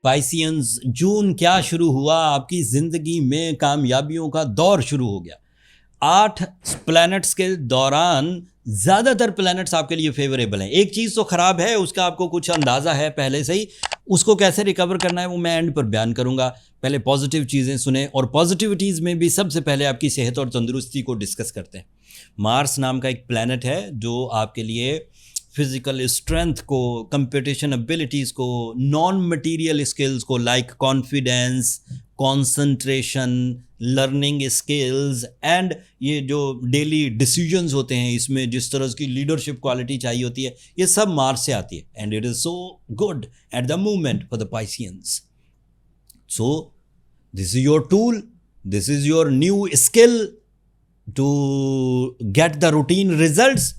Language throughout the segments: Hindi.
पाइसियंस, जून क्या शुरू हुआ, आपकी ज़िंदगी में कामयाबियों का दौर शुरू हो गया। 8 प्लैनेट्स के दौरान ज़्यादातर प्लैनेट्स आपके लिए फेवरेबल हैं। एक चीज़ तो ख़राब है, उसका आपको कुछ अंदाज़ा है पहले से ही, उसको कैसे रिकवर करना है वो मैं एंड पर बयान करूँगा। पहले पॉजिटिव चीज़ें सुने, और पॉजिटिविटीज़ में भी सबसे पहले आपकी सेहत और तंदुरुस्ती को डिस्कस करते हैं। मार्स नाम का एक प्लैनेट है जो आपके लिए फिजिकल स्ट्रेंथ को, कंपटीशन एबिलिटीज़ को, नॉन मटीरियल स्किल्स को like confidence, concentration, learning skills and ये जो डेली डिसीजंस होते हैं, इसमें जिस तरह की लीडरशिप क्वालिटी चाहिए होती है, ये सब मार्स से आती है। And it is so good at the moment for the Pisceans. So this is your tool, this is your new skill to get the routine results.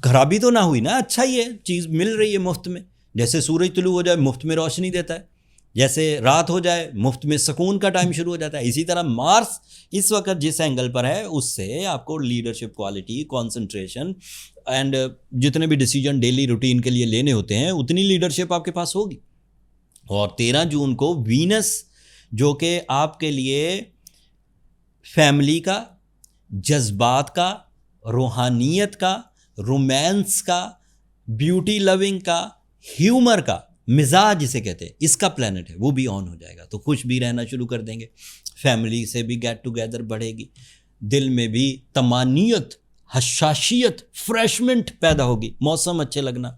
खराबी तो ना हुई ना, अच्छा ही है, चीज़ मिल रही है मुफ्त में। जैसे सूरज तुलू हो जाए मुफ्त में रोशनी देता है, जैसे रात हो जाए मुफ्त में सुकून का टाइम शुरू हो जाता है। इसी तरह मार्स इस वक्त जिस एंगल पर है उससे आपको लीडरशिप क्वालिटी, कंसंट्रेशन एंड जितने भी डिसीजन डेली रूटीन के लिए लेने होते हैं उतनी लीडरशिप आपके पास होगी। और 13 जून को वीनस, जो कि आपके लिए फैमिली का, जज्बात का, रूहानियत का, रोमांस का, ब्यूटी लविंग का, ह्यूमर का, मिजाज जिसे कहते हैं, इसका प्लैनेट है, वो भी ऑन हो जाएगा। तो खुश भी रहना शुरू कर देंगे, फैमिली से भी गेट टुगेदर बढ़ेगी, दिल में भी तमानियत, हशाशियत, फ्रेशमेंट पैदा होगी, मौसम अच्छे लगना।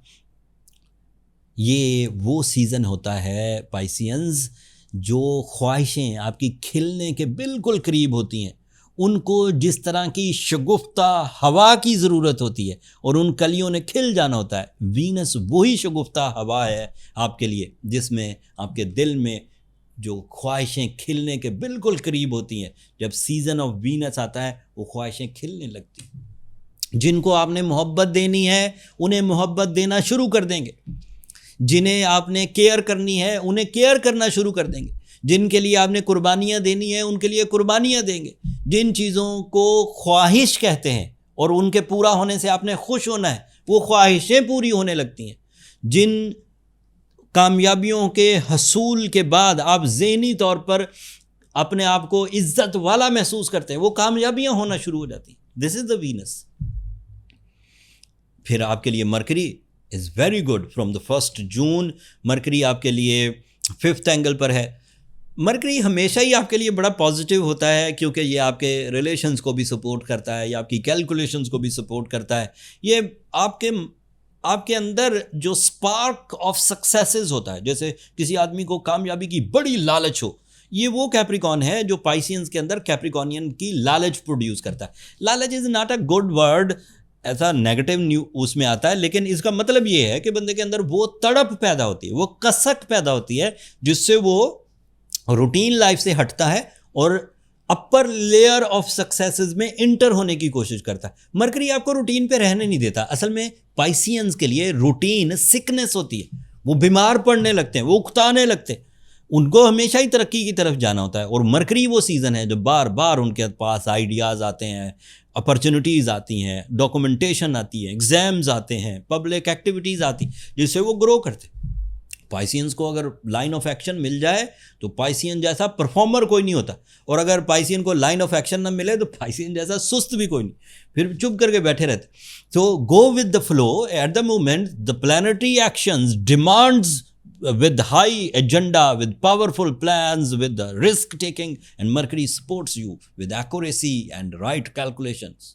ये वो सीज़न होता है पाइसियंस जो ख्वाहिशें आपकी खिलने के बिल्कुल करीब होती हैं, उनको जिस तरह की शगुफ्ता हवा की ज़रूरत होती है और उन कलियों ने खिल जाना होता है, वीनस वही शगुफ्ता हवा है आपके लिए, जिसमें आपके दिल में जो ख्वाहिशें खिलने के बिल्कुल करीब होती हैं। जब सीज़न ऑफ वीनस आता है वो ख्वाहिशें खिलने लगती हैं। जिनको आपने मोहब्बत देनी है उन्हें मोहब्बत देना शुरू कर देंगे, जिन्हें आपने केयर करनी है उन्हें केयर करना शुरू कर देंगे, जिनके लिए आपने कुर्बानियाँ देनी है उनके लिए कुर्बानियाँ देंगे। जिन चीज़ों को ख्वाहिश कहते हैं और उनके पूरा होने से आपने खुश होना है, वो ख्वाहिशें पूरी होने लगती हैं। जिन कामयाबियों के हसूल के बाद आप ज़हनी तौर पर अपने आप को इज्जत वाला महसूस करते हैं, वो कामयाबियाँ होना शुरू हो जाती हैं। This is the Venus. फिर आपके लिए mercury is very good from the 1 June. Mercury आपके लिए 5th एंगल पर है। मरकरी हमेशा ही आपके लिए बड़ा पॉजिटिव होता है, क्योंकि ये आपके रिलेशंस को भी सपोर्ट करता है, या आपकी कैलकुलेशंस को भी सपोर्ट करता है। ये आपके अंदर जो स्पार्क ऑफ सक्सेसेस होता है, जैसे किसी आदमी को कामयाबी की बड़ी लालच हो, ये वो कैप्रिकॉन है जो पाइसियंस के अंदर कैप्रिकॉनियन की लालच प्रोड्यूस करता है। लालच is not a good word, ऐसा नेगेटिव न्यू उसमें आता है, लेकिन इसका मतलब ये है कि बंदे के अंदर वो तड़प पैदा होती है, वो कसक पैदा होती है, जिससे वो रूटीन लाइफ से हटता है और अपर लेयर ऑफ सक्सेसेस में इंटर होने की कोशिश करता है। मरकरी आपको रूटीन पे रहने नहीं देता। असल में पाइसियंस के लिए रूटीन सिकनेस होती है, वो बीमार पड़ने लगते हैं, वो उकताने लगते हैं, उनको हमेशा ही तरक्की की तरफ जाना होता है। और मरकरी वो सीज़न है जब बार बार उनके पास आइडियाज़ आते हैं, अपॉर्चुनिटीज़ आती हैं, डॉक्यूमेंटेशन आती है, एग्ज़ाम्स आते हैं, पब्लिक एक्टिविटीज़ आती, जिससे वो ग्रो करते हैं। पाइसियंस को अगर लाइन ऑफ एक्शन मिल जाए तो पाइसियन जैसा परफॉर्मर कोई नहीं होता, और अगर पाइसियन को लाइन ऑफ एक्शन ना मिले तो पाइसियन जैसा सुस्त भी कोई नहीं, फिर चुप करके बैठे रहते। तो गो with the flow. Eight the moment the planetary actions demands with high agenda, with powerful plans, with the risk taking, and Mercury supports you with accuracy and right calculations.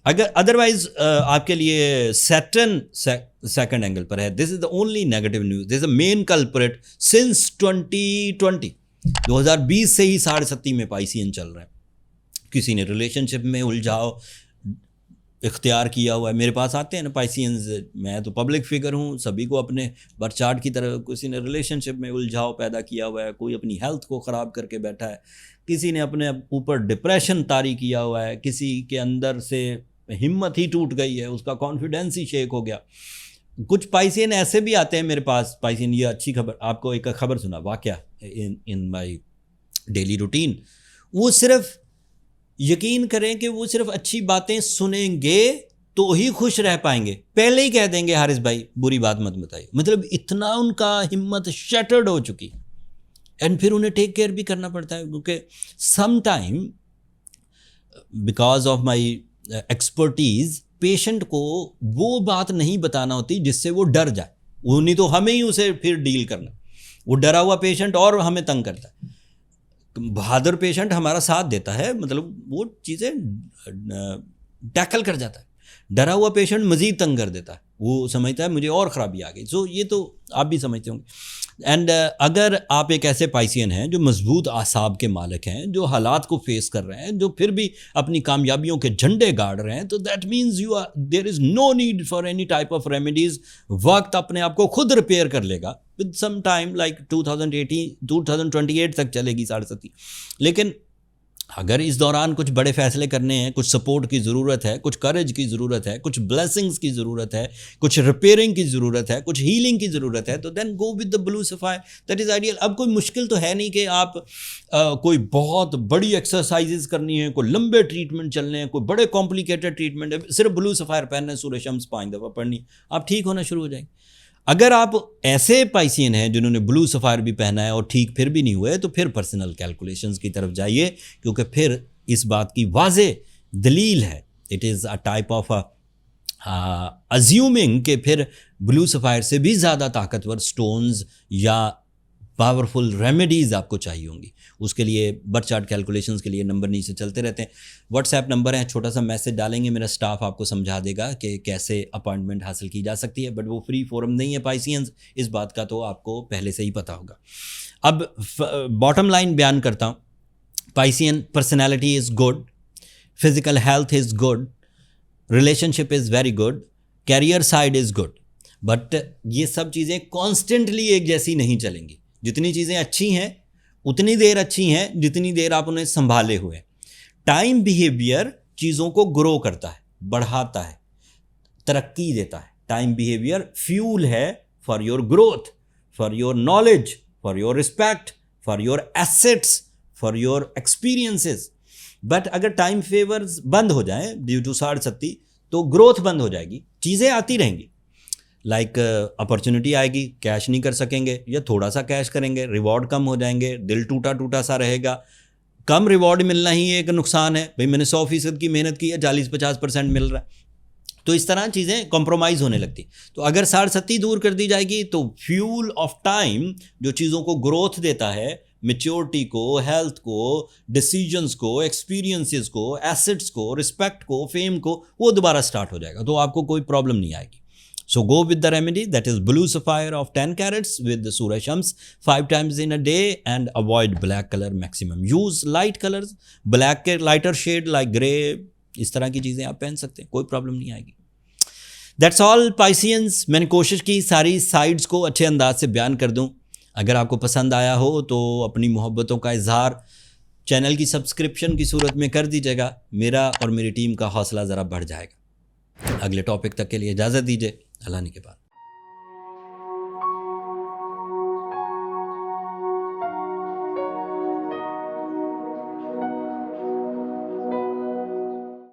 अगर अदरवाइज आपके लिए सैटर्न सेकंड एंगल पर है, this is the only negative news, this is the main culprit since 2020 से ही 7.5 में पाइसियन चल रहा है। किसी ने रिलेशनशिप में उलझाव इख्तियार किया हुआ है, मेरे पास आते हैं ना पाइसियंस, मैं तो पब्लिक फिगर हूँ, सभी को अपने बर्थ चार्ट की तरह, किसी ने रिलेशनशिप में उलझाव पैदा किया हुआ है, कोई अपनी हेल्थ को ख़राब करके बैठा है, किसी ने अपने ऊपर डिप्रेशन तारी किया हुआ है, किसी के अंदर से हिम्मत ही टूट गई है, उसका कॉन्फिडेंस ही शेक हो गया। कुछ पाइसियन ऐसे भी आते हैं मेरे पास। पाइसियन, ये अच्छी खबर, आपको एक खबर सुना वाकया इन माई डेली रूटीन, वो सिर्फ यकीन करें कि वो सिर्फ अच्छी बातें सुनेंगे तो ही खुश रह पाएंगे। पहले ही कह देंगे हारिस भाई बुरी बात मत बताइए, मतलब इतना उनका हिम्मत शैटर्ड हो चुकी। एंड फिर उन्हें टेक केयर भी करना पड़ता है, क्योंकि some time because of my expertise patient को वो बात नहीं बताना होती जिससे वो डर जाए, वो नहीं तो हमें ही उसे फिर डील करना। वो डरा हुआ पेशेंट और हमें तंग करता है, बहादुर पेशेंट हमारा साथ देता है, मतलब वो चीज़ें टैकल कर जाता है। डरा हुआ पेशेंट मज़ीद तंग कर देता है, वो समझता है मुझे और ख़राबी आ गई। सो ये तो आप भी समझते होंगे। एंड अगर आप एक ऐसे पाइसियन हैं जो मजबूत आसाब के मालिक हैं, जो हालात को फेस कर रहे हैं, जो फिर भी अपनी कामयाबियों के झंडे गाड़ रहे हैं, तो that means you are there is no need for any type of remedies. वक्त अपने आप को खुद रिपेयर कर लेगा विद सम टाइम, लाइक 2028 तक चलेगी 7.5। लेकिन अगर इस दौरान कुछ बड़े फैसले करने हैं, कुछ सपोर्ट की ज़रूरत है, कुछ करेज की ज़रूरत है, कुछ ब्लेसिंग्स की ज़रूरत है, कुछ रिपेयरिंग की ज़रूरत है, कुछ हीलिंग की ज़रूरत है, तो then go with the blue sapphire, that is ideal. अब कोई मुश्किल तो है नहीं कि आप कोई बहुत बड़ी एक्सरसाइजेज करनी है, कोई लंबे ट्रीटमेंट चलने हैं, कोई बड़े कॉम्प्लिकेटेड ट्रीटमेंट है, सिर्फ ब्लू सफायर पहनना है, सूरह शम्स 5 दफ़ा पढ़नी, आप ठीक होना शुरू हो जाएंगे। अगर आप ऐसे पाइसियन हैं जिन्होंने ब्लू सफ़ायर भी पहना है और ठीक फिर भी नहीं हुए, तो फिर पर्सनल कैलकुलेशंस की तरफ जाइए, क्योंकि फिर इस बात की वाज़े दलील है, it is a type of assuming कि फिर ब्लू सफ़ायर से भी ज़्यादा ताकतवर स्टोन्स या पावरफुल रेमेडीज़ आपको चाहिए होंगी। उसके लिए बर्थ चार्ट कैलकुलेशंस के लिए नंबर नीचे चलते रहते हैं, व्हाट्सएप नंबर है, छोटा सा मैसेज डालेंगे, मेरा स्टाफ आपको समझा देगा कि कैसे अपॉइंटमेंट हासिल की जा सकती है। बट वो फ्री फोरम नहीं है पाइसियंस, इस बात का तो आपको पहले से ही पता होगा। अब बॉटम लाइन बयान करता हूँ, Piscean personality is good, physical health is good, relationship is very good, career side is good. But ये सब चीज़ें कॉन्स्टेंटली एक जैसी नहीं चलेंगी। जितनी चीज़ें अच्छी हैं उतनी देर अच्छी हैं जितनी देर आप उन्हें संभाले हुए। टाइम बिहेवियर चीज़ों को ग्रो करता है, बढ़ाता है, तरक्की देता है। टाइम बिहेवियर फ्यूल है for your growth, for your knowledge, for your respect, for your assets, for your experiences. But अगर टाइम फेवर्स बंद हो जाए ड्यू टू 7.5, तो ग्रोथ बंद हो जाएगी, चीज़ें आती रहेंगी, लाइक अपॉर्चुनिटी आएगी, कैश नहीं कर सकेंगे या थोड़ा सा कैश करेंगे, रिवॉर्ड कम हो जाएंगे, दिल टूटा टूटा सा रहेगा। कम रिवॉर्ड मिलना ही एक नुकसान है, भाई मैंने 100% की मेहनत की है, 40-50% मिल रहा है, तो इस तरह चीज़ें कॉम्प्रोमाइज़ होने लगती। तो अगर 7.5 दूर कर दी जाएगी तो फ्यूल ऑफ टाइम जो चीज़ों को ग्रोथ देता है, मैच्योरिटी को, हेल्थ को, डिसीजंस को, एक्सपीरियंसेस को, एसेट्स को, रिस्पेक्ट को, फेम को, वो दोबारा स्टार्ट हो जाएगा, तो आपको कोई प्रॉब्लम नहीं आएगी। So go with the remedy, that is blue sapphire of 10 carats with the Surah Shams 5 times in a day, and avoid black color maximum. Use light colors, black के lighter shade like grey, इस तरह की चीज़ें आप पहन सकते हैं, कोई प्रॉब्लम नहीं आएगी। That's all Pisceans। मैंने कोशिश की सारी साइड्स को अच्छे अंदाज से बयान कर दूं। अगर आपको पसंद आया हो तो अपनी मोहब्बतों का इजहार चैनल की सब्सक्रिप्शन की सूरत में कर दीजिएगा, मेरा और मेरी टीम का हौसला ज़रा बढ़ जाएगा। अगले टॉपिक तक के लिए इजाज़त दीजिए, अल्लाह ने के बाद।